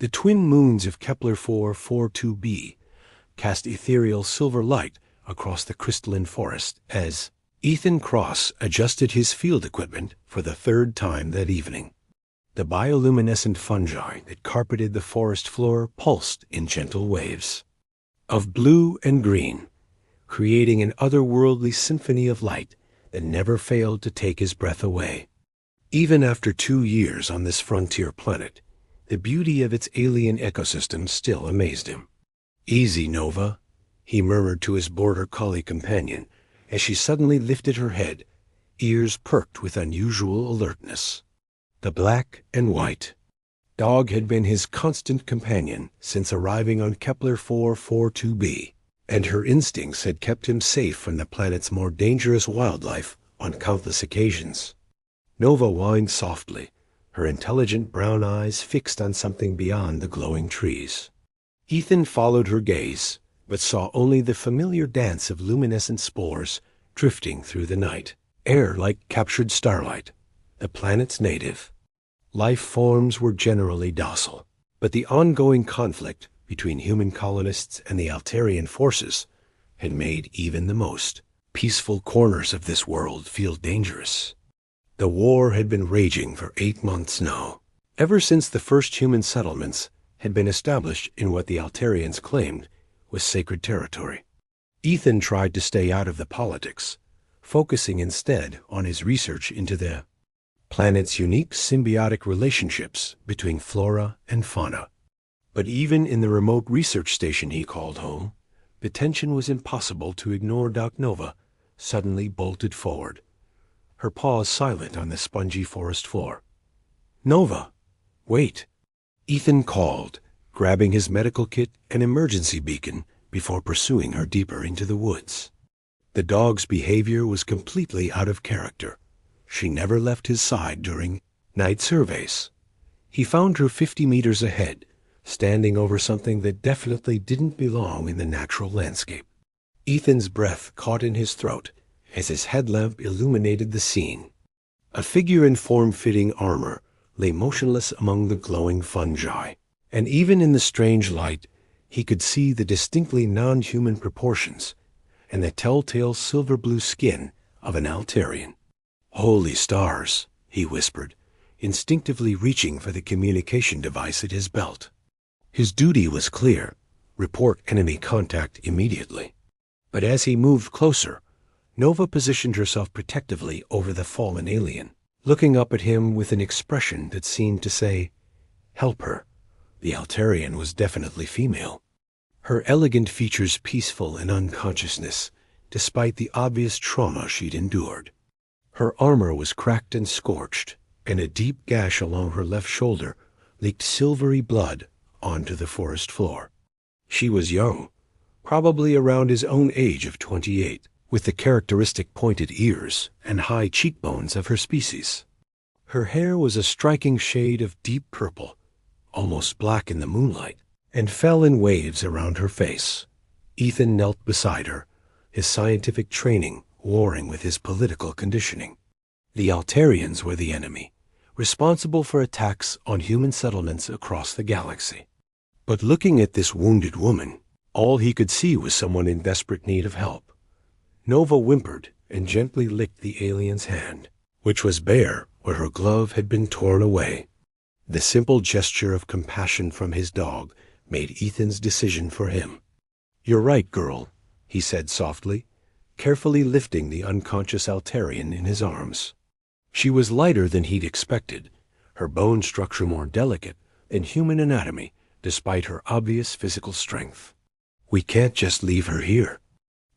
The twin moons of Kepler 442b cast ethereal silver light across the crystalline forest as Ethan Cross adjusted his field equipment for the third time that evening. The bioluminescent fungi that carpeted the forest floor pulsed in gentle waves of blue and green, creating an otherworldly symphony of light that never failed to take his breath away. Even after 2 years on this frontier planet, the beauty of its alien ecosystem still amazed him. "Easy, Nova," he murmured to his border collie companion as she suddenly lifted her head, ears perked with unusual alertness. The black and white dog had been his constant companion since arriving on Kepler 442b, and her instincts had kept him safe from the planet's more dangerous wildlife on countless occasions. Nova whined softly, her intelligent brown eyes fixed on something beyond the glowing trees. Ethan followed her gaze, but saw only the familiar dance of luminescent spores drifting through the night, air like captured starlight, the planet's native. Life forms were generally docile, but the ongoing conflict between human colonists and the Altarian forces had made even the most peaceful corners of this world feel dangerous. The war had been raging for 8 months now, ever since the first human settlements had been established in what the Altarians claimed was sacred territory. Ethan tried to stay out of the politics, focusing instead on his research into the planet's unique symbiotic relationships between flora and fauna. But even in the remote research station he called home, the tension was impossible to ignore. Doc Nova suddenly bolted forward, her paws silent on the spongy forest floor. "Nova, wait," Ethan called, grabbing his medical kit and emergency beacon before pursuing her deeper into the woods. The dog's behavior was completely out of character. She never left his side during night surveys. He found her 50 meters ahead, standing over something that definitely didn't belong in the natural landscape. Ethan's breath caught in his throat as his headlamp illuminated the scene. A figure in form-fitting armor lay motionless among the glowing fungi, and even in the strange light, he could see the distinctly non-human proportions and the telltale silver-blue skin of an Altarian. "Holy stars," he whispered, instinctively reaching for the communication device at his belt. His duty was clear: report enemy contact immediately. But as he moved closer, Nova positioned herself protectively over the fallen alien, looking up at him with an expression that seemed to say, "Help her." The Altarian was definitely female, her elegant features peaceful in unconsciousness, despite the obvious trauma she'd endured. Her armor was cracked and scorched, and a deep gash along her left shoulder leaked silvery blood onto the forest floor. She was young, probably around his own age of 28, with the characteristic pointed ears and high cheekbones of her species. Her hair was a striking shade of deep purple, almost black in the moonlight, and fell in waves around her face. Ethan knelt beside her, his scientific training warring with his political conditioning. The Altarians were the enemy, responsible for attacks on human settlements across the galaxy. But looking at this wounded woman, all he could see was someone in desperate need of help. Nova whimpered and gently licked the alien's hand, which was bare where her glove had been torn away. The simple gesture of compassion from his dog made Ethan's decision for him. "You're right, girl," he said softly, carefully lifting the unconscious Altarian in his arms. She was lighter than he'd expected, her bone structure more delicate than human anatomy, despite her obvious physical strength. "We can't just leave her here."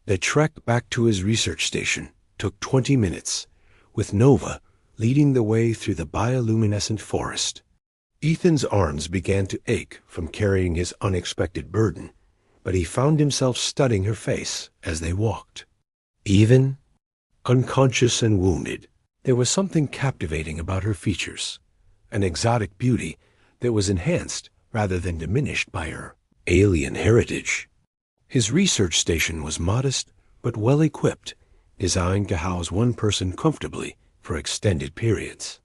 The trek back to his research station took 20 minutes, with Nova leading the way through the bioluminescent forest. Ethan's arms began to ache from carrying his unexpected burden, but he found himself studying her face as they walked. Even unconscious and wounded, there was something captivating about her features, an exotic beauty that was enhanced rather than diminished by her alien heritage. His research station was modest but well-equipped, designed to house one person comfortably for extended periods.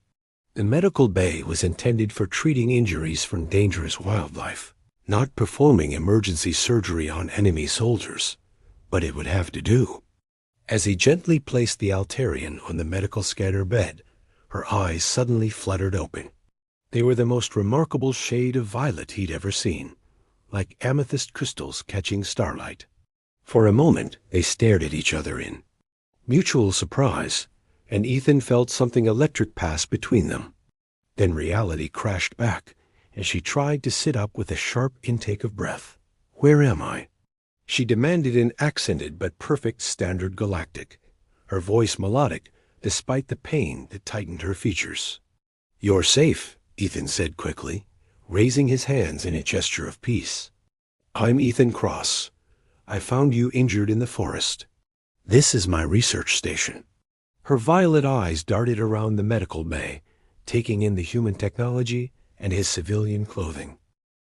The medical bay was intended for treating injuries from dangerous wildlife, not performing emergency surgery on enemy soldiers, but it would have to do. As he gently placed the Altarian on the medical scanner bed, her eyes suddenly fluttered open. They were the most remarkable shade of violet he'd ever seen, like amethyst crystals catching starlight. For a moment, they stared at each other in mutual surprise, and Ethan felt something electric pass between them. Then reality crashed back, as she tried to sit up with a sharp intake of breath. "Where am I?" she demanded in accented but perfect standard galactic, her voice melodic despite the pain that tightened her features. "You're safe," Ethan said quickly, raising his hands in a gesture of peace. "I'm Ethan Cross. I found you injured in the forest. This is my research station." Her violet eyes darted around the medical bay, taking in the human technology and his civilian clothing.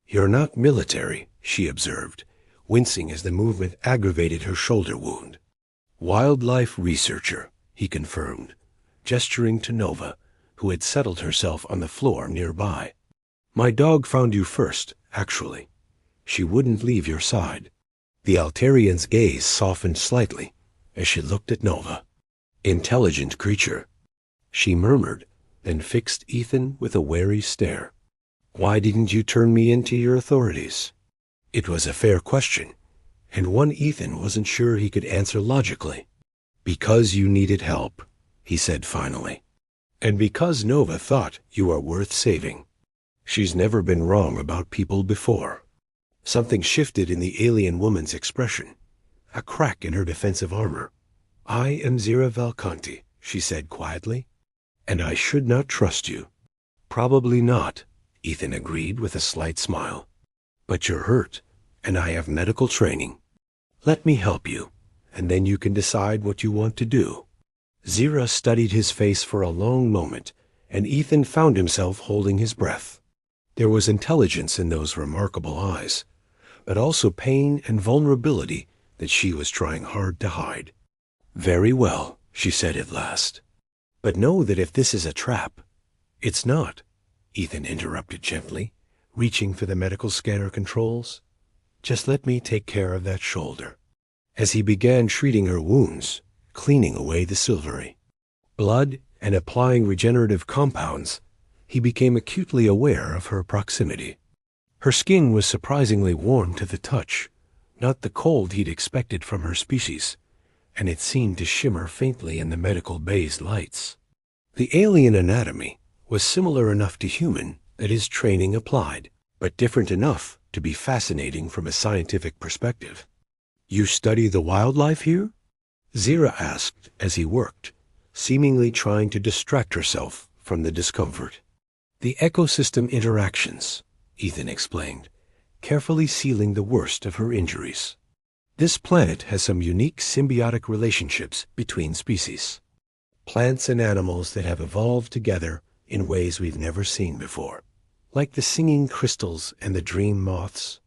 "You're not military," she observed, wincing as the movement aggravated her shoulder wound. "Wildlife researcher," he confirmed, gesturing to Nova, who had settled herself on the floor nearby. "My dog found you first, actually. She wouldn't leave your side." The Altarian's gaze softened slightly as she looked at Nova. "Intelligent creature," she murmured, then fixed Ethan with a wary stare. "Why didn't you turn me in to your authorities?" It was a fair question, and one Ethan wasn't sure he could answer logically. "Because you needed help," he said finally. "And because Nova thought you were worth saving. She's never been wrong about people before." Something shifted in the alien woman's expression, a crack in her defensive armor. "I am Zira Valcanti," she said quietly, "and I should not trust you." "Probably not," Ethan agreed with a slight smile. "But you're hurt, and I have medical training. Let me help you, and then you can decide what you want to do." Zira studied his face for a long moment, and Ethan found himself holding his breath. There was intelligence in those remarkable eyes, but also pain and vulnerability that she was trying hard to hide. "Very well," she said at last. "But know that if this is a trap—" "It's not," Ethan interrupted gently, reaching for the medical scanner controls. "Just let me take care of that shoulder." As he began treating her wounds, cleaning away the silvery blood and applying regenerative compounds, he became acutely aware of her proximity. Her skin was surprisingly warm to the touch, not the cold he'd expected from her species, and it seemed to shimmer faintly in the medical bay's lights. The alien anatomy was similar enough to human that his training applied, but different enough to be fascinating from a scientific perspective. "You study the wildlife here?" Zira asked as he worked, seemingly trying to distract herself from the discomfort. "The ecosystem interactions," Ethan explained, carefully sealing the worst of her injuries. "This planet has some unique symbiotic relationships between species. Plants and animals that have evolved together in ways we've never seen before, like the singing crystals and the dream moths."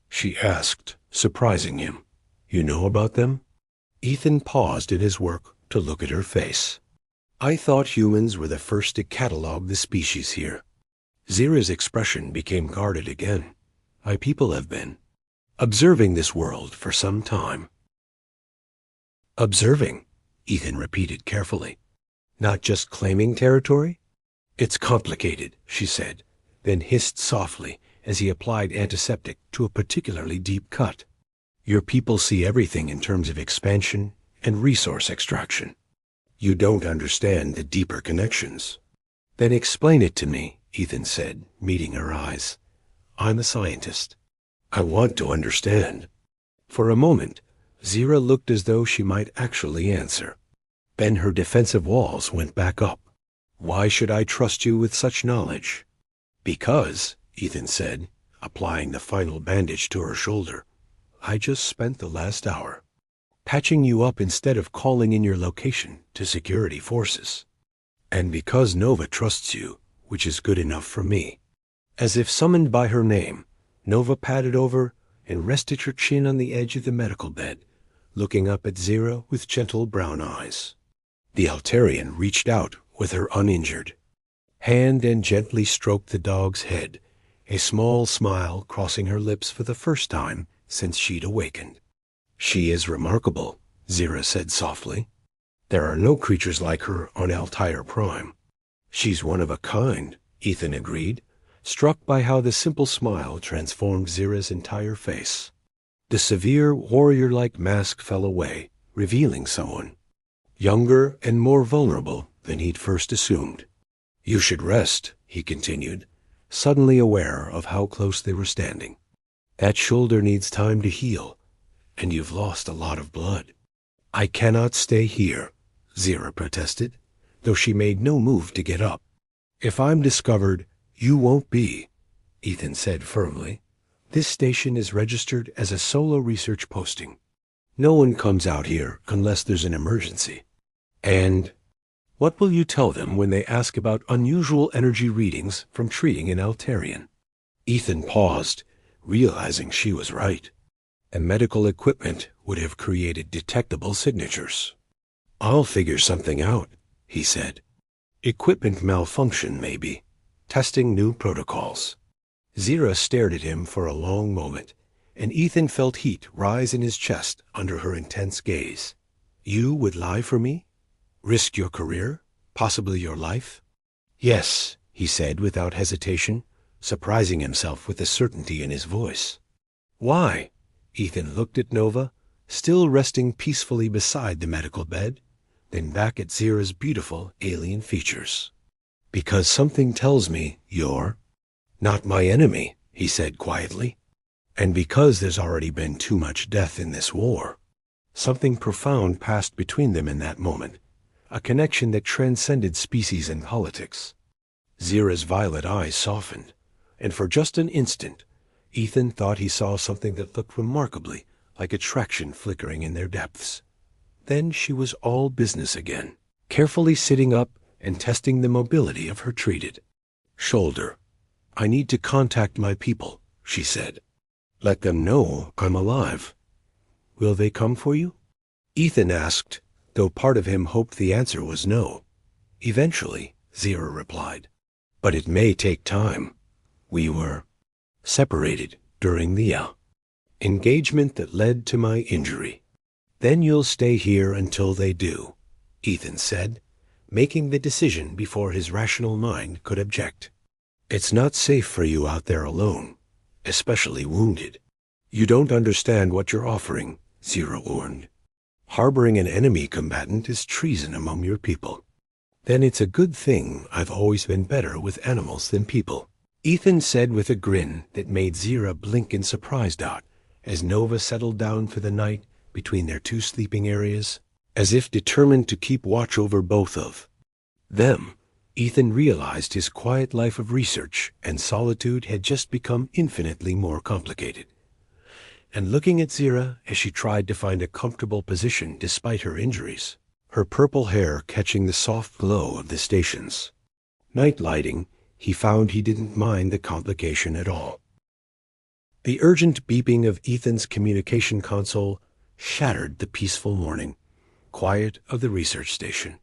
She asked, surprising him. "You know about them?" Ethan paused in his work to look at her face. "I thought humans were the first to catalog the species here." Zira's expression became guarded again. "My people have been observing this world for some time." "Observing," Ethan repeated carefully. "Not just claiming territory?" "It's complicated," she said, then hissed softly as he applied antiseptic to a particularly deep cut. "Your people see everything in terms of expansion and resource extraction. You don't understand the deeper connections." "Then explain it to me," Ethan said, meeting her eyes. "I'm a scientist. I want to understand." For a moment, Zira looked as though she might actually answer. Then her defensive walls went back up. "Why should I trust you with such knowledge?" "Because," Ethan said, applying the final bandage to her shoulder, "I just spent the last hour patching you up instead of calling in your location to security forces. And because Nova trusts you, which is good enough for me." As if summoned by her name, Nova padded over and rested her chin on the edge of the medical bed, looking up at Zira with gentle brown eyes. The Altarian reached out with her uninjured. hand and gently stroked the dog's head, a small smile crossing her lips for the first time since she'd awakened. "She is remarkable," Zira said softly. "There are no creatures like her on Altair Prime." "She's one of a kind," Ethan agreed, struck by how the simple smile transformed Zira's entire face. The severe, warrior-like mask fell away, revealing someone younger and more vulnerable than he'd first assumed. "You should rest," he continued, suddenly aware of how close they were standing. "That shoulder needs time to heal, and you've lost a lot of blood." "I cannot stay here," Zira protested, though she made no move to get up. "If I'm discovered, you won't be," Ethan said firmly. "This station is registered as a solo research posting. No one comes out here unless there's an emergency." "And what will you tell them when they ask about unusual energy readings from treating an Altarian?" Ethan paused, realizing she was right. And medical equipment would have created detectable signatures. "I'll figure something out," he said. "Equipment malfunction, maybe. Testing new protocols." Zira stared at him for a long moment, and Ethan felt heat rise in his chest under her intense gaze. "You would lie for me? Risk your career? Possibly your life?" "Yes," he said without hesitation, surprising himself with the certainty in his voice. "Why?" Ethan looked at Nova, still resting peacefully beside the medical bed, then back at Zira's beautiful alien features. "Because something tells me you're not my enemy," he said quietly. "And because there's already been too much death in this war." Something profound passed between them in that moment, a connection that transcended species and politics. Zira's violet eyes softened, and for just an instant, Ethan thought he saw something that looked remarkably like attraction flickering in their depths. Then she was all business again, carefully sitting up and testing the mobility of her treated shoulder. "I need to contact my people," she said. "Let them know I'm alive." "Will they come for you?" Ethan asked, though part of him hoped the answer was no. "Eventually," Zira replied. "But it may take time. We were separated during the engagement that led to my injury." "Then you'll stay here until they do," Ethan said, making the decision before his rational mind could object. "It's not safe for you out there alone, especially wounded." "You don't understand what you're offering," Zira warned. "Harboring an enemy combatant is treason among your people." "Then it's a good thing I've always been better with animals than people," Ethan said with a grin that made Zira blink in surprise out as Nova settled down for the night between their two sleeping areas, as if determined to keep watch over both of them. Ethan realized his quiet life of research and solitude had just become infinitely more complicated. And looking at Zira as she tried to find a comfortable position despite her injuries, her purple hair catching the soft glow of the station's night lighting, he found he didn't mind the complication at all. The urgent beeping of Ethan's communication console shattered the peaceful morning quiet of the research station.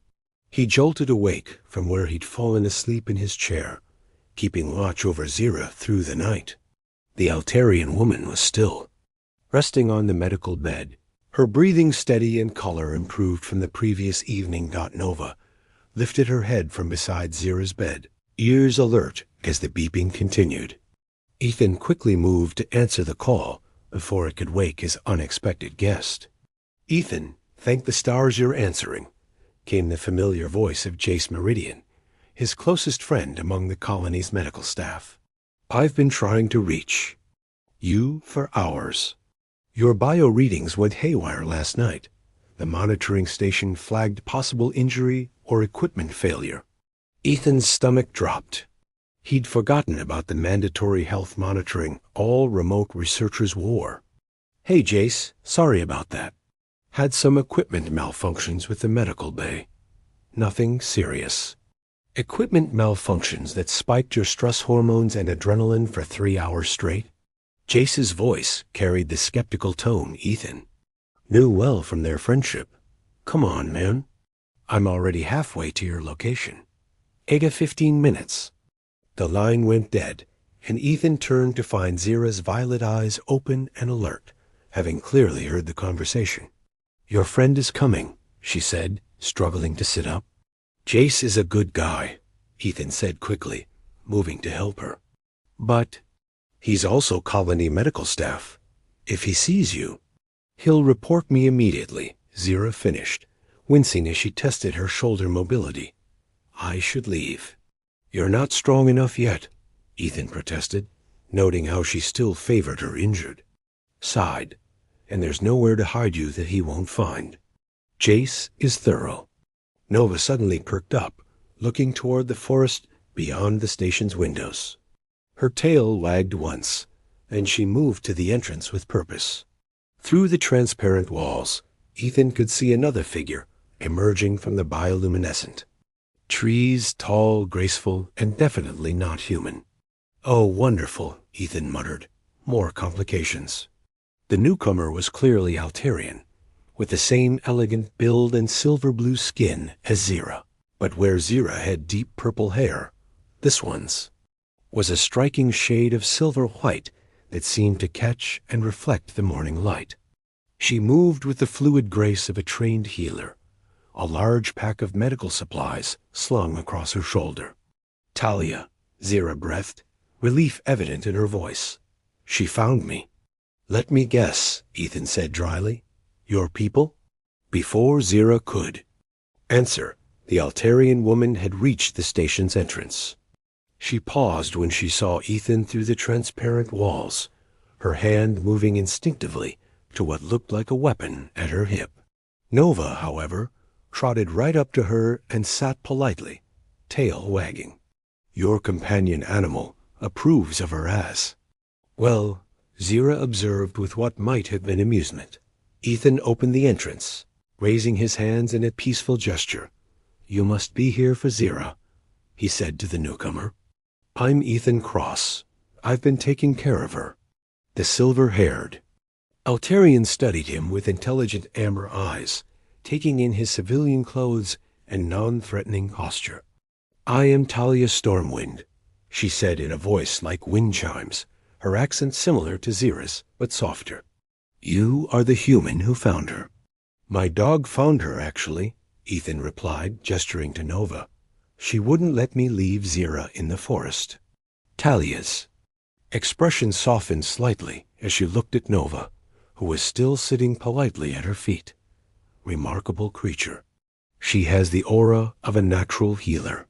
He jolted awake from where he'd fallen asleep in his chair, keeping watch over Zira through the night. The Altarian woman was still resting on the medical bed, her breathing steady and color improved from the previous evening. Nova lifted her head from beside Zira's bed, ears alert as the beeping continued. Ethan quickly moved to answer the call before it could wake his unexpected guest. "Ethan, thank the stars you're answering," came the familiar voice of Jace Meridian, his closest friend among the colony's medical staff. "I've been trying to reach you for hours. Your bio readings went haywire last night. The monitoring station flagged possible injury or equipment failure." Ethan's stomach dropped. He'd forgotten about the mandatory health monitoring all remote researchers wore. "Hey, Jace, sorry about that. Had some equipment malfunctions with the medical bay. Nothing serious." "Equipment malfunctions that spiked your stress hormones and adrenaline for 3 hours straight?" Jace's voice carried the skeptical tone Ethan knew well from their friendship. "Come on, man. I'm already halfway to your location." Ega 15 minutes. The line went dead, and Ethan turned to find Zira's violet eyes open and alert, having clearly heard the conversation. "Your friend is coming," she said, struggling to sit up. "Jace is a good guy," Ethan said quickly, moving to help her. "But he's also colony medical staff. If he sees you, he'll report me immediately," Zira finished, wincing as she tested her shoulder mobility. "I should leave." "You're not strong enough yet," Ethan protested, noting how she still favored her injured. Sighed, "And there's nowhere to hide you that he won't find. Jace is thorough." Nova suddenly perked up, looking toward the forest beyond the station's windows. Her tail wagged once, and she moved to the entrance with purpose. Through the transparent walls, Ethan could see another figure emerging from the bioluminescent. Trees, tall, graceful, and definitely not human. "Oh, wonderful," Ethan muttered. "More complications." The newcomer was clearly Altarian, with the same elegant build and silver-blue skin as Zira. But where Zira had deep purple hair, this one's was a striking shade of silver-white that seemed to catch and reflect the morning light. She moved with the fluid grace of a trained healer, a large pack of medical supplies slung across her shoulder. "Talia," Zira breathed, relief evident in her voice. "She found me." "Let me guess," Ethan said dryly. "Your people?" Before Zira could answer, the Altarian woman had reached the station's entrance. She paused when she saw Ethan through the transparent walls, her hand moving instinctively to what looked like a weapon at her hip. Nova, however, trotted right up to her and sat politely, tail wagging. "Your companion animal approves of her ass." "Well," Zira observed with what might have been amusement. Ethan opened the entrance, raising his hands in a peaceful gesture. "You must be here for Zira," he said to the newcomer. "I'm Ethan Cross. I've been taking care of her." The silver-haired Altarian studied him with intelligent amber eyes, taking in his civilian clothes and non-threatening posture. "I am Talia Stormwind," she said in a voice like wind chimes, her accent similar to Zira's, but softer. "You are the human who found her." "My dog found her, actually," Ethan replied, gesturing to Nova. "She wouldn't let me leave Zira in the forest." Talia's expression softened slightly as she looked at Nova, who was still sitting politely at her feet. Remarkable creature. "She has the aura of a natural healer."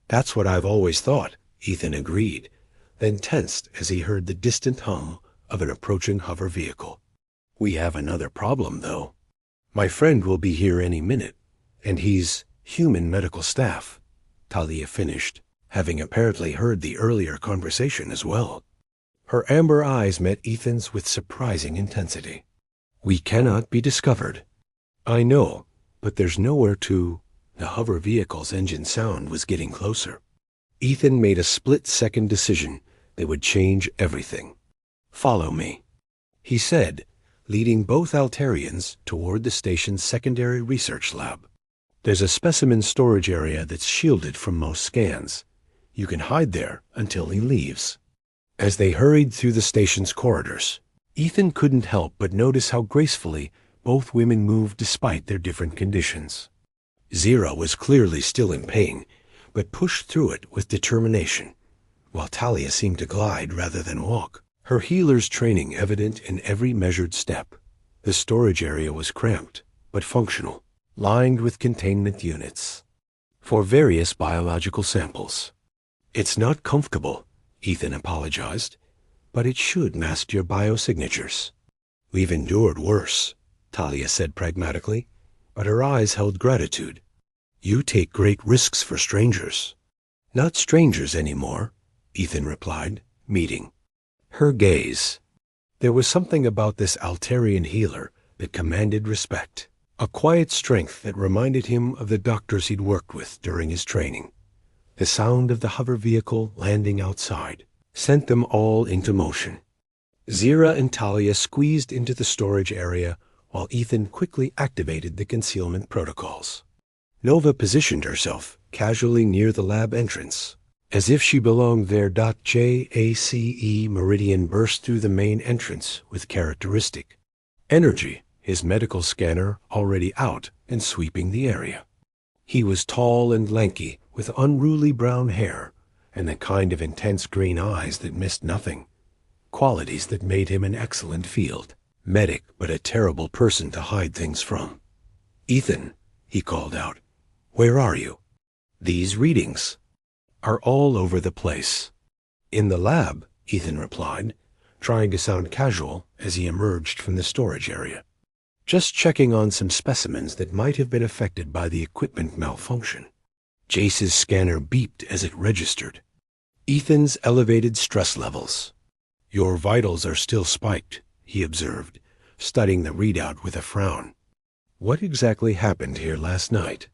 "That's what I've always thought," Ethan agreed, then tensed as he heard the distant hum of an approaching hover vehicle. "We have another problem, though. My friend will be here any minute, and he's human medical staff," Talia finished, having apparently heard the earlier conversation as well. Her amber eyes met Ethan's with surprising intensity. "We cannot be discovered." "I know, but there's nowhere to—" The hover vehicle's engine sound was getting closer. Ethan made a split-second decision that would change everything. "Follow me," he said, leading both Altarians toward the station's secondary research lab. "There's a specimen storage area that's shielded from most scans. You can hide there until he leaves." As they hurried through the station's corridors, Ethan couldn't help but notice how gracefully both women moved despite their different conditions. Zira was clearly still in pain, but pushed through it with determination, while Talia seemed to glide rather than walk, her healer's training evident in every measured step. The storage area was cramped, but functional, lined with containment units for various biological samples. "It's not comfortable," Ethan apologized, "but it should mask your biosignatures." "We've endured worse," Talia said pragmatically, but her eyes held gratitude. "You take great risks for strangers." "Not strangers anymore," Ethan replied, meeting her gaze. There was something about this Altarian healer that commanded respect, a quiet strength that reminded him of the doctors he'd worked with during his training. The sound of the hover vehicle landing outside sent them all into motion. Zira and Talia squeezed into the storage area while Ethan quickly activated the concealment protocols. Nova positioned herself casually near the lab entrance, as if she belonged there. JACE Meridian burst through the main entrance with characteristic energy, his medical scanner already out and sweeping the area. He was tall and lanky, with unruly brown hair and the kind of intense green eyes that missed nothing, qualities that made him an excellent field medic, but a terrible person to hide things from. "Ethan," he called out, "where are you?" "These readings are all over the place." "In the lab," Ethan replied, trying to sound casual as he emerged from the storage area. "Just checking on some specimens that might have been affected by the equipment malfunction." Jace's scanner beeped as it registered Ethan's elevated stress levels. "Your vitals are still spiked," he observed, studying the readout with a frown. "What exactly happened here last night?"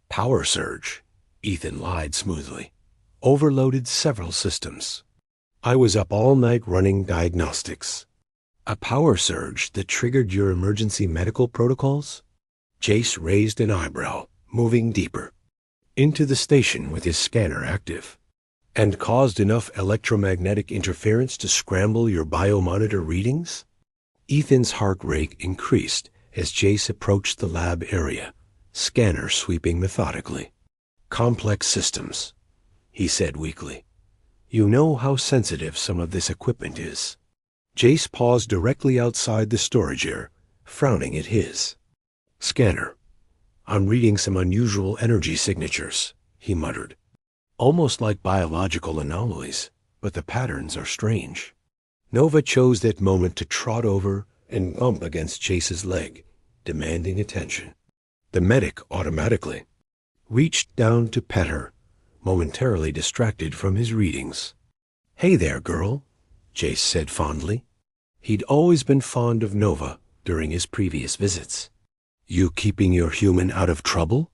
"Power surge," Ethan lied smoothly. "Overloaded several systems. I was up all night running diagnostics." "A power surge that triggered your emergency medical protocols?" Jace raised an eyebrow, moving deeper into the station with his scanner active. "And caused enough electromagnetic interference to scramble your biomonitor readings?" Ethan's heart rate increased as Jace approached the lab area, scanner sweeping methodically. "Complex systems," he said weakly. "You know how sensitive some of this equipment is." Jace paused directly outside the storage area, frowning at his scanner. "I'm reading some unusual energy signatures," he muttered. "Almost like biological anomalies, but the patterns are strange." Nova chose that moment to trot over and bump against Jace's leg, demanding attention. The medic automatically reached down to pet her, momentarily distracted from his readings. "Hey there, girl," Jace said fondly. He'd always been fond of Nova during his previous visits. "You keeping your human out of trouble?"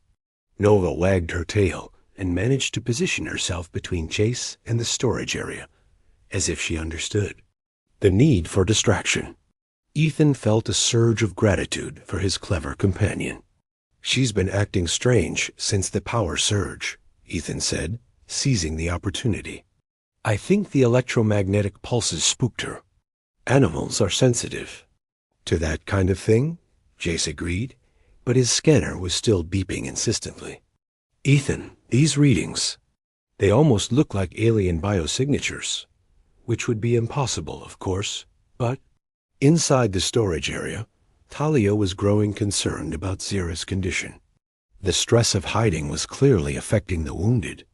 Nova wagged her tail and managed to position herself between Jace and the storage area, as if she understood the need for distraction. Ethan felt a surge of gratitude for his clever companion. "She's been acting strange since the power surge," Ethan said, seizing the opportunity. "I think the electromagnetic pulses spooked her. Animals are sensitive to that kind of thing," Jace agreed, but his scanner was still beeping insistently. "Ethan, these readings, they almost look like alien biosignatures, which would be impossible, of course, but..." Inside the storage area, Talia was growing concerned about Zira's condition. The stress of hiding was clearly affecting the wounded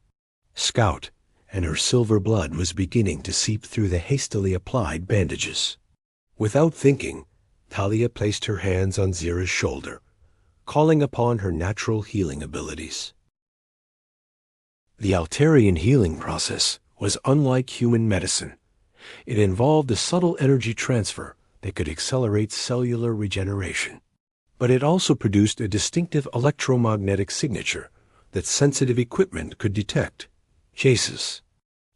scout, and her silver blood was beginning to seep through the hastily applied bandages. Without thinking, Talia placed her hands on Zira's shoulder, calling upon her natural healing abilities. The Altarian healing process was unlike human medicine. It involved a subtle energy transfer that could accelerate cellular regeneration. But it also produced a distinctive electromagnetic signature that sensitive equipment could detect. Jace's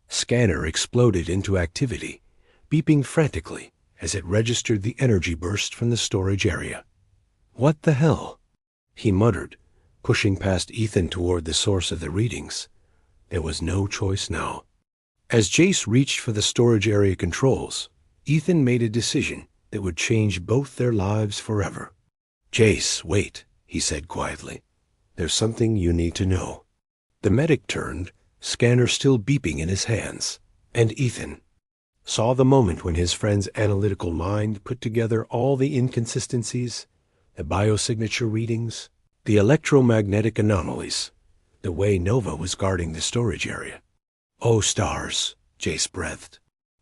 scanner exploded into activity, beeping frantically as it registered the energy burst from the storage area. "What the hell?" he muttered, pushing past Ethan toward the source of the readings. There was no choice now. As Jace reached for the storage area controls, Ethan made a decision that would change both their lives forever. "Jace, wait," he said quietly. "There's something you need to know." The medic turned, scanner still beeping in his hands, and Ethan saw the moment when his friend's analytical mind put together all the inconsistencies, the biosignature readings, the electromagnetic anomalies, the way Nova was guarding the storage area. "Oh, stars," Jace breathed.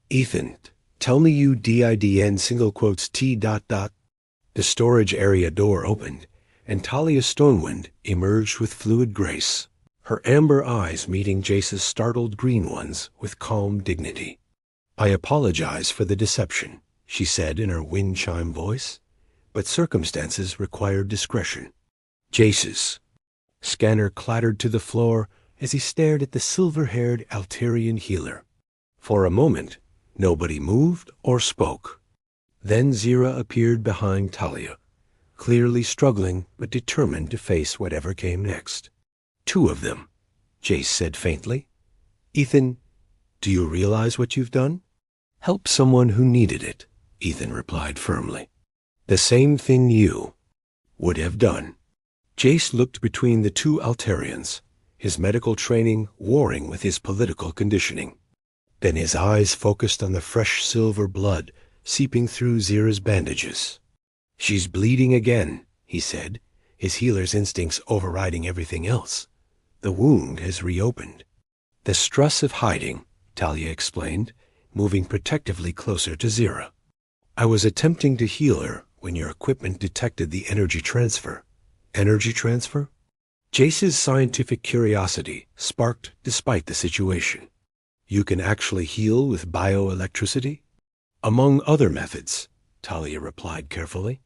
"Ethan, tell me you DIDN single quotes T dot dot." The storage area door opened, and Talia Stonewind emerged with fluid grace, her amber eyes meeting Jace's startled green ones with calm dignity. "I apologize for the deception," she said in her wind chime voice, "but circumstances required discretion." Jace's scanner clattered to the floor as he stared at the silver-haired Altarian healer. For a moment, nobody moved or spoke. Then Zira appeared behind Talia, clearly struggling but determined to face whatever came next. "Two of them," Jace said faintly. "Ethan, do you realize what you've done?" "Help someone who needed it," Ethan replied firmly. "The same thing you would have done." Jace looked between the two Altarians, his medical training warring with his political conditioning. Then his eyes focused on the fresh silver blood seeping through Zira's bandages. "She's bleeding again," he said, his healer's instincts overriding everything else. "The wound has reopened." "The stress of hiding," Talia explained, moving protectively closer to Zira. "I was attempting to heal her when your equipment detected the energy transfer." "Energy transfer?" Jace's scientific curiosity sparked despite the situation. "You can actually heal with bioelectricity?" "Among other methods," Talia replied carefully.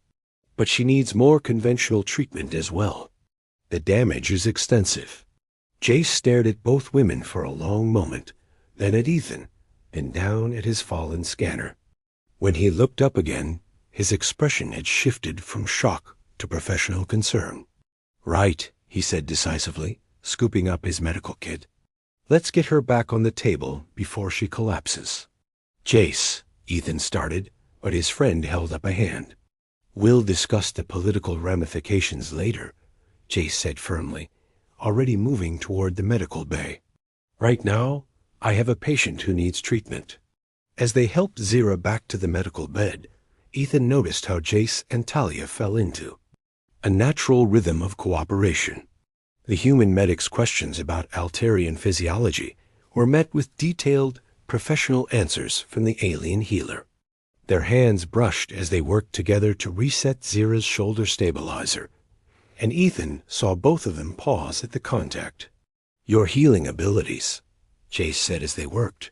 "But she needs more conventional treatment as well. The damage is extensive." Jace stared at both women for a long moment, then at Ethan, and down at his fallen scanner. When he looked up again, his expression had shifted from shock to professional concern. "Right," he said decisively, scooping up his medical kit. "Let's get her back on the table before she collapses." "Jace," Ethan started, but his friend held up a hand. "We'll discuss the political ramifications later," Jace said firmly, already moving toward the medical bay. "Right now, I have a patient who needs treatment." As they helped Zira back to the medical bed, Ethan noticed how Jace and Talia fell into a natural rhythm of cooperation. The human medic's questions about Altarian physiology were met with detailed, professional answers from the alien healer. Their hands brushed as they worked together to reset Zira's shoulder stabilizer, and Ethan saw both of them pause at the contact. "Your healing abilities," Jace said as they worked,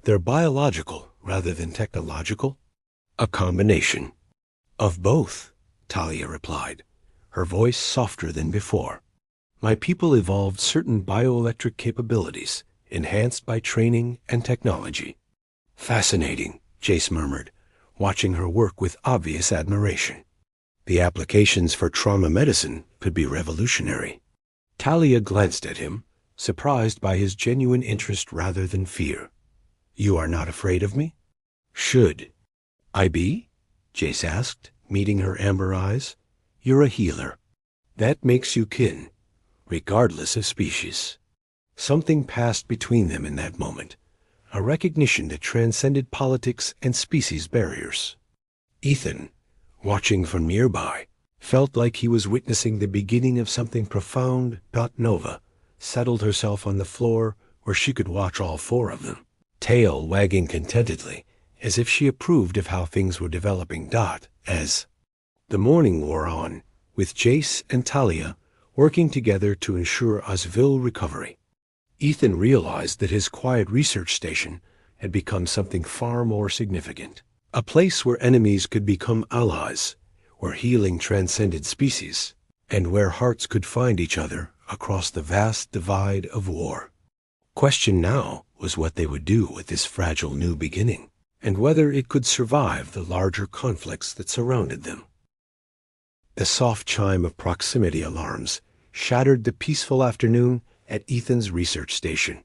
"they're biological rather than technological?" "A combination of both," Talia replied, her voice softer than before. "My people evolved certain bioelectric capabilities, enhanced by training and technology." "Fascinating," Jace murmured, watching her work with obvious admiration. "The applications for trauma medicine could be revolutionary." Talia glanced at him, surprised by his genuine interest rather than fear. "You are not afraid of me?" "Should I be?" Jace asked, meeting her amber eyes. "You're a healer. That makes you kin, regardless of species." Something passed between them in that moment, a recognition that transcended politics and species barriers. Ethan, watching from nearby, felt like he was witnessing the beginning of something profound. Nova settled herself on the floor where she could watch all four of them, tail wagging contentedly, as if she approved of how things were developing. As the morning wore on, with Jace and Talia working together to ensure Osville recovery, Ethan realized that his quiet research station had become something far more significant. A place where enemies could become allies, where healing transcended species, and where hearts could find each other across the vast divide of war. Question now was what they would do with this fragile new beginning, and whether it could survive the larger conflicts that surrounded them. The soft chime of proximity alarms shattered the peaceful afternoon at Ethan's research station.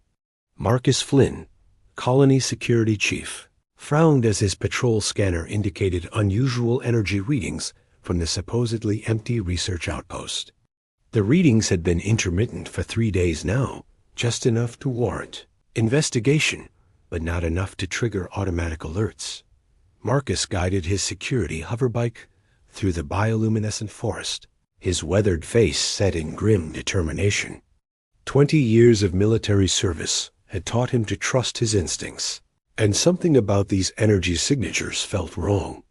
Marcus Flynn, Colony Security Chief, frowned as his patrol scanner indicated unusual energy readings from the supposedly empty research outpost. The readings had been intermittent for 3 days now, just enough to warrant investigation, but not enough to trigger automatic alerts. Marcus guided his security hoverbike through the bioluminescent forest, his weathered face set in grim determination. 20 years of military service had taught him to trust his instincts, and something about these energy signatures felt wrong.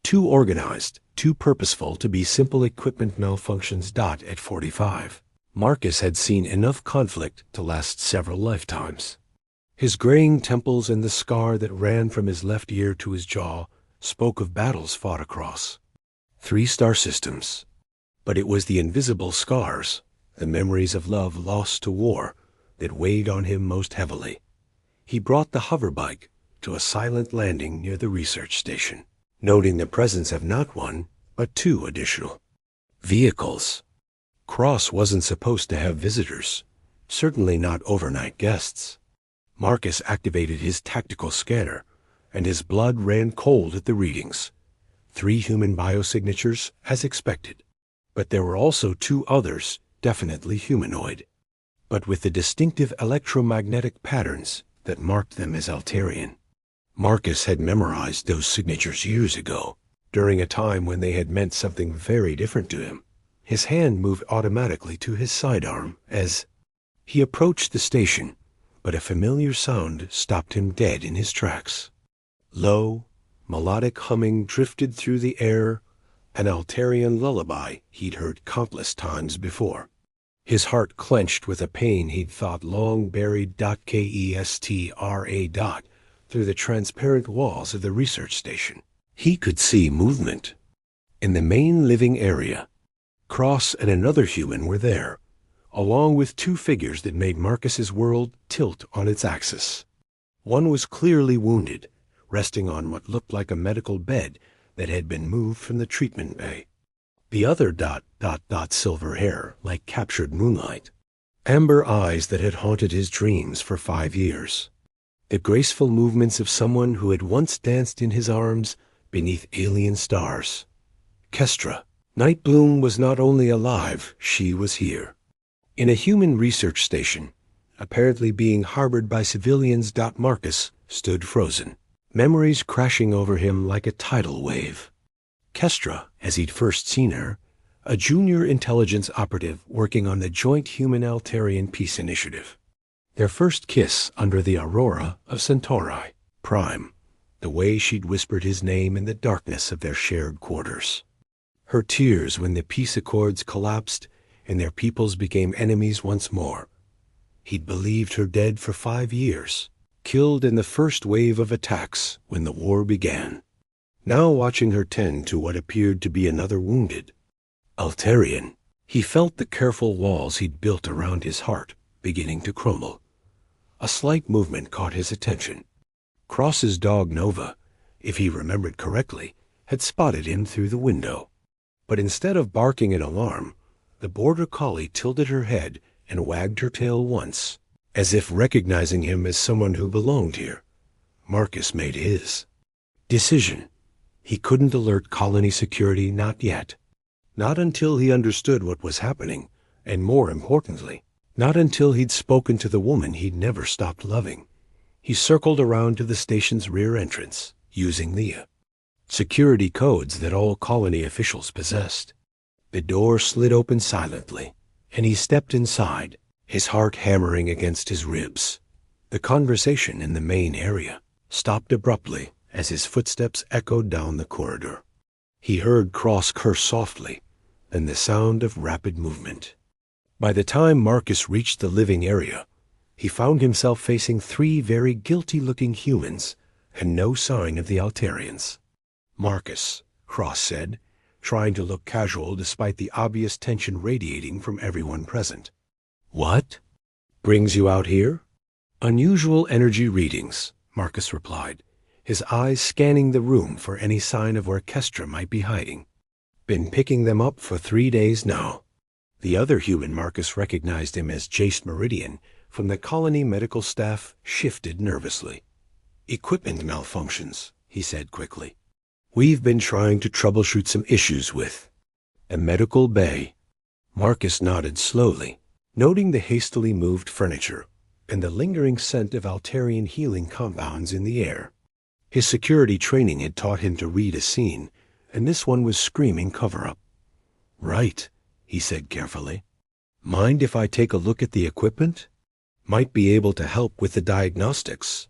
Too organized, too purposeful to be simple equipment malfunctions. At 45, Marcus had seen enough conflict to last several lifetimes. His graying temples and the scar that ran from his left ear to his jaw spoke of battles fought across 3 star systems. But it was the invisible scars, the memories of love lost to war, that weighed on him most heavily. He brought the hoverbike to a silent landing near the research station, noting the presence of not 1, but 2 additional Vehicles. Cross wasn't supposed to have visitors, certainly not overnight guests. Marcus activated his tactical scanner, and his blood ran cold at the readings. 3 human biosignatures, as expected. But there were also 2 others, definitely humanoid, but with the distinctive electromagnetic patterns that marked them as Altarian. Marcus had memorized those signatures years ago, during a time when they had meant something very different to him. His hand moved automatically to his sidearm as he approached the station, but a familiar sound stopped him dead in his tracks. Low, melodic humming drifted through the air, an Altarian lullaby he'd heard countless times before. His heart clenched with a pain he'd thought long buried. Kestra through the transparent walls of the research station. He could see movement. In the main living area, Cross and another human were there, along with 2 figures that made Marcus's world tilt on its axis. One was clearly wounded, resting on what looked like a medical bed that had been moved from the treatment bay. The other silver hair like captured moonlight, amber eyes that had haunted his dreams for 5 years. The graceful movements of someone who had once danced in his arms beneath alien stars. Kestra. Nightbloom was not only alive, she was here. In a human research station, apparently being harbored by civilians. Marcus stood frozen, memories crashing over him like a tidal wave. Kestra, as he'd first seen her, a junior intelligence operative working on the Joint Human-Altarian Peace Initiative. Their first kiss under the aurora of Centauri Prime, the way she'd whispered his name in the darkness of their shared quarters. Her tears when the peace accords collapsed and their peoples became enemies once more. He'd believed her dead for 5 years, killed in the first wave of attacks when the war began. Now watching her tend to what appeared to be another wounded Altarian, he felt the careful walls he'd built around his heart beginning to crumble. A slight movement caught his attention. Cross's dog Nova, if he remembered correctly, had spotted him through the window. But instead of barking in alarm, the border collie tilted her head and wagged her tail once, as if recognizing him as someone who belonged here. Marcus made his decision. He couldn't alert colony security, not yet. Not until he understood what was happening, and more importantly, not until he'd spoken to the woman he'd never stopped loving. He circled around to the station's rear entrance, using the security codes that all colony officials possessed. The door slid open silently, and he stepped inside, his heart hammering against his ribs. The conversation in the main area stopped abruptly as his footsteps echoed down the corridor. He heard Cross curse softly, then the sound of rapid movement. By the time Marcus reached the living area, he found himself facing 3 very guilty-looking humans and no sign of the Altarians. "Marcus," Cross said, trying to look casual despite the obvious tension radiating from everyone present. "What brings you out here?" "Unusual energy readings," Marcus replied, his eyes scanning the room for any sign of where Kestra might be hiding. "Been picking them up for 3 days now." The other human Marcus recognized him as Jace Meridian from the colony medical staff shifted nervously. "Equipment malfunctions," he said quickly. "We've been trying to troubleshoot some issues with a medical bay." Marcus nodded slowly, noting the hastily moved furniture and the lingering scent of Altarian healing compounds in the air. His security training had taught him to read a scene, and this one was screaming cover-up. "Right," he said carefully. "Mind if I take a look at the equipment? Might be able to help with the diagnostics."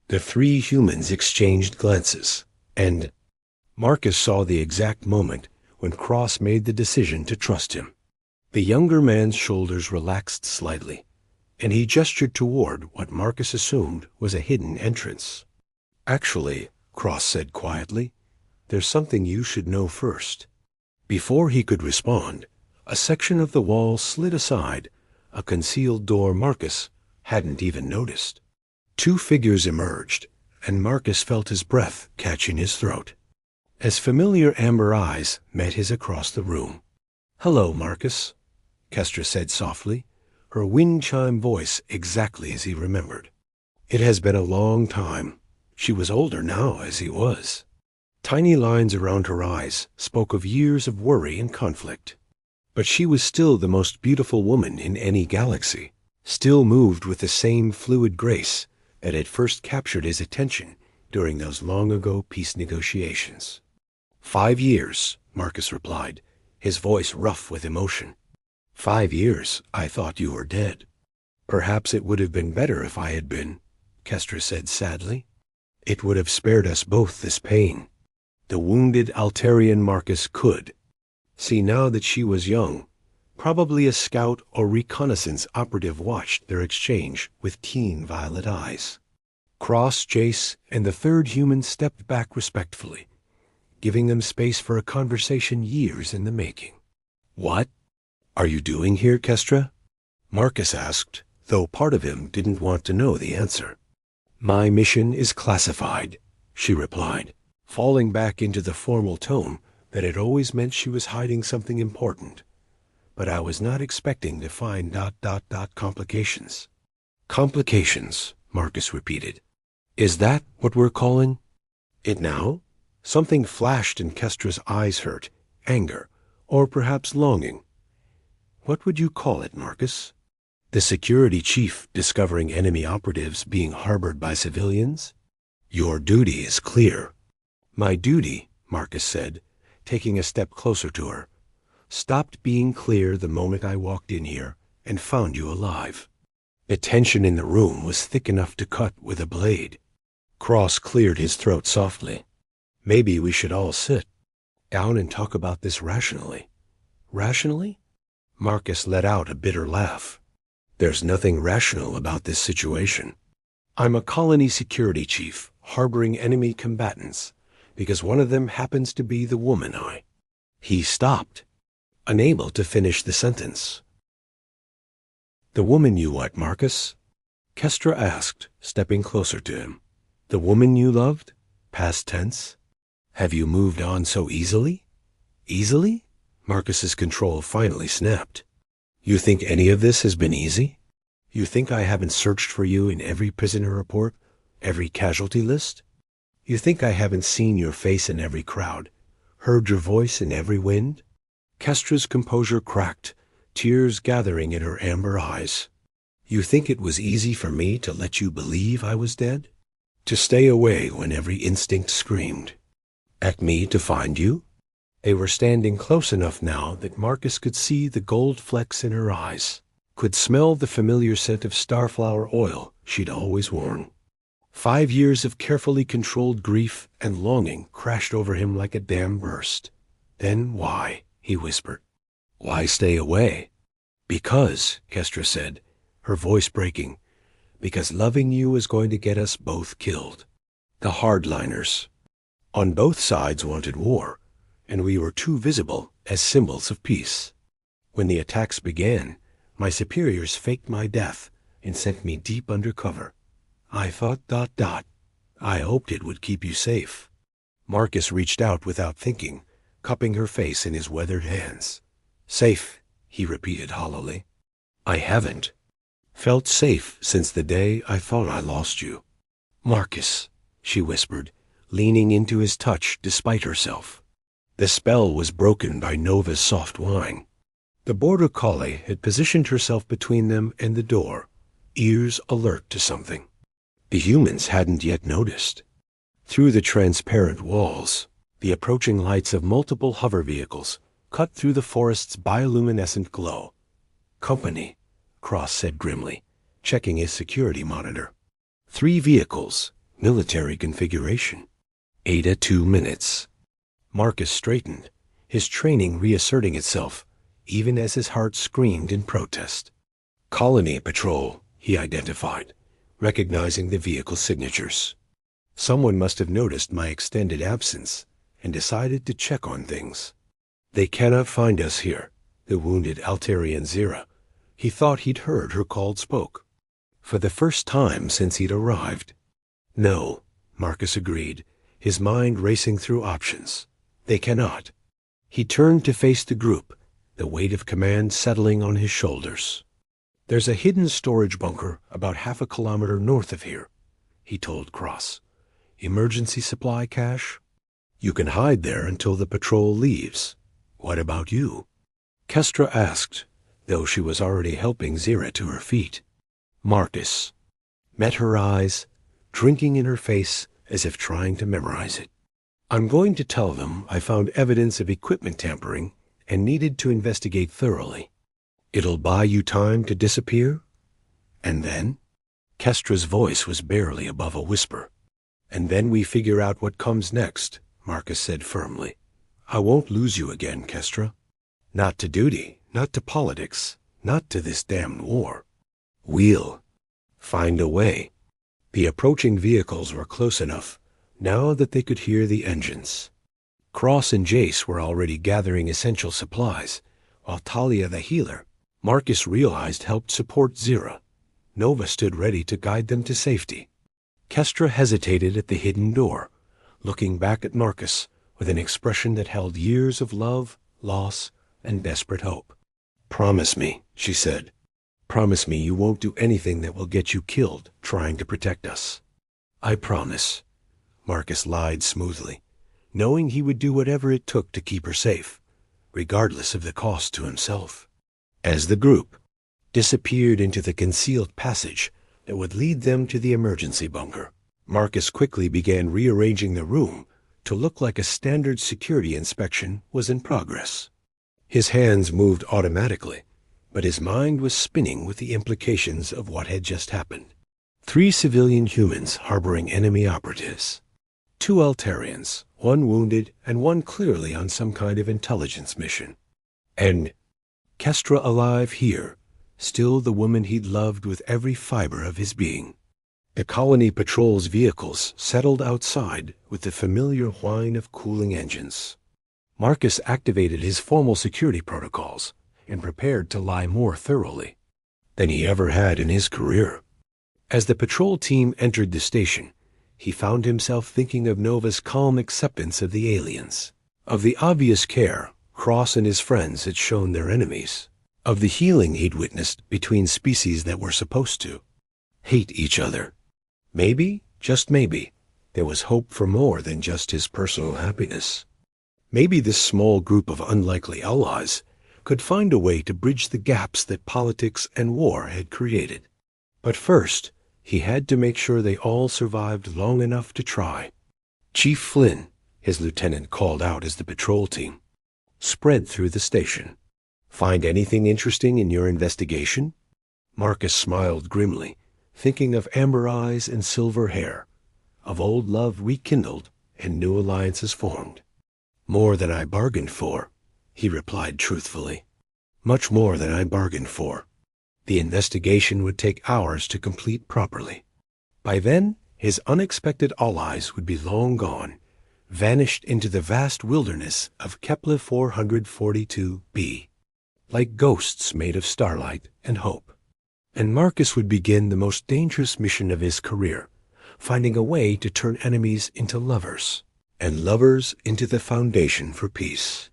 The 3 humans exchanged glances, and Marcus saw the exact moment when Cross made the decision to trust him. The younger man's shoulders relaxed slightly, and he gestured toward what Marcus assumed was a hidden entrance. "Actually," Cross said quietly, "there's something you should know first." Before he could respond, a section of the wall slid aside, a concealed door Marcus hadn't even noticed. 2 figures emerged, and Marcus felt his breath catch in his throat as familiar amber eyes met his across the room. "Hello, Marcus," Kestra said softly, her wind chime voice exactly as he remembered. It has been a long time. She was older now, as he was. Tiny lines around her eyes spoke of years of worry and conflict. But she was still the most beautiful woman in any galaxy, still moved with the same fluid grace that had first captured his attention during those long-ago peace negotiations. 5 years, Marcus replied, his voice rough with emotion. 5 years, I thought you were dead. Perhaps it would have been better if I had been, Kestra said sadly. It would have spared us both this pain. The wounded Altarian Marcus could see now that she was young. Probably a scout or reconnaissance operative watched their exchange with keen violet eyes. Cross, Jace, and the third human stepped back respectfully, giving them space for a conversation years in the making. "What are you doing here, Kestra?" Marcus asked, though part of him didn't want to know the answer. "My mission is classified," she replied, falling back into the formal tone that had always meant she was hiding something important. But I was not expecting to find ... complications. "Complications," Marcus repeated. "Is that what we're calling it now?" Something flashed in Kestra's eyes, hurt, anger, or perhaps longing. "What would you call it, Marcus? The security chief discovering enemy operatives being harbored by civilians? Your duty is clear." "My duty," Marcus said, taking a step closer to her, "stopped being clear the moment I walked in here and found you alive." The tension in the room was thick enough to cut with a blade. Cross cleared his throat softly. "Maybe we should all sit down and talk about this rationally." "Rationally?" Marcus let out a bitter laugh. "There's nothing rational about this situation. I'm a colony security chief harboring enemy combatants because one of them happens to be the woman I..." He stopped, unable to finish the sentence. "The woman you what, Marcus?" Kestra asked, stepping closer to him. "The woman you loved? Past tense? Have you moved on so easily?" "Easily?" Marcus's control finally snapped. "You think any of this has been easy? You think I haven't searched for you in every prisoner report, every casualty list? You think I haven't seen your face in every crowd, heard your voice in every wind?" Kestra's composure cracked, tears gathering in her amber eyes. "You think it was easy for me to let you believe I was dead? To stay away when every instinct screamed? At me to find you?" They were standing close enough now that Marcus could see the gold flecks in her eyes, could smell the familiar scent of starflower oil she'd always worn. 5 years of carefully controlled grief and longing crashed over him like a dam burst. "Then why?" he whispered. "Why stay away?" "Because," Kestra said, her voice breaking, "because loving you is going to get us both killed. The hardliners on both sides wanted war, and we were too visible as symbols of peace. When the attacks began, my superiors faked my death and sent me deep under cover. I thought ... I hoped it would keep you safe." Marcus reached out without thinking, cupping her face in his weathered hands. "Safe," he repeated hollowly. "I haven't felt safe since the day I thought I lost you." "Marcus," she whispered, leaning into his touch despite herself. The spell was broken by Nova's soft whine. The border collie had positioned herself between them and the door, ears alert to something. The humans hadn't yet noticed. Through the transparent walls, the approaching lights of multiple hover vehicles cut through the forest's bioluminescent glow. "Company," Cross said grimly, checking his security monitor. 3 vehicles, military configuration. Ada 2 minutes. Marcus straightened, his training reasserting itself, even as his heart screamed in protest. "Colony patrol," he identified, recognizing the vehicle signatures. "Someone must have noticed my extended absence and decided to check on things. They cannot find us here," the wounded Altarian Zira. He thought he'd heard her called spoke. For the first time since he'd arrived. "No," Marcus agreed, his mind racing through options. "They cannot." He turned to face the group, the weight of command settling on his shoulders. "There's a hidden storage bunker about half a kilometer north of here," he told Cross. "Emergency supply cache? You can hide there until the patrol leaves. What about you?" Kestra asked, though she was already helping Zira to her feet. Marcus met her eyes, drinking in her face as if trying to memorize it. "I'm going to tell them I found evidence of equipment tampering and needed to investigate thoroughly. It'll buy you time to disappear? And then?" Kestra's voice was barely above a whisper. "And then we figure out what comes next," Marcus said firmly. "I won't lose you again, Kestra. Not to duty, not to politics, not to this damned war. We'll find a way." The approaching vehicles were close enough, now that they could hear the engines. Cross and Jace were already gathering essential supplies, while Talia the healer, Marcus realized, helped support Zira. Nova stood ready to guide them to safety. Kestra hesitated at the hidden door, looking back at Marcus with an expression that held years of love, loss, and desperate hope. "Promise me," she said. "Promise me you won't do anything that will get you killed trying to protect us." "I promise," Marcus lied smoothly, knowing he would do whatever it took to keep her safe, regardless of the cost to himself. As the group disappeared into the concealed passage that would lead them to the emergency bunker, Marcus quickly began rearranging the room to look like a standard security inspection was in progress. His hands moved automatically, but his mind was spinning with the implications of what had just happened. 3 civilian humans harboring enemy operatives. 2 Altarians, 1 wounded and 1 clearly on some kind of intelligence mission. And Kestra alive here, still the woman he'd loved with every fiber of his being. The colony patrol's vehicles settled outside with the familiar whine of cooling engines. Marcus activated his formal security protocols and prepared to lie more thoroughly than he ever had in his career. As the patrol team entered the station, he found himself thinking of Nova's calm acceptance of the aliens, of the obvious care Cross and his friends had shown their enemies, of the healing he'd witnessed between species that were supposed to hate each other. Maybe, just maybe, there was hope for more than just his personal happiness. Maybe this small group of unlikely allies could find a way to bridge the gaps that politics and war had created. But first, he had to make sure they all survived long enough to try. Chief Flynn, his lieutenant called out as the patrol team spread through the station. "Find anything interesting in your investigation?" Marcus smiled grimly, thinking of amber eyes and silver hair, of old love rekindled and new alliances formed. "More than I bargained for," he replied truthfully. "Much more than I bargained for." The investigation would take hours to complete properly. By then, his unexpected allies would be long gone, vanished into the vast wilderness of Kepler 442b, like ghosts made of starlight and hope. And Marcus would begin the most dangerous mission of his career, finding a way to turn enemies into lovers, and lovers into the foundation for peace.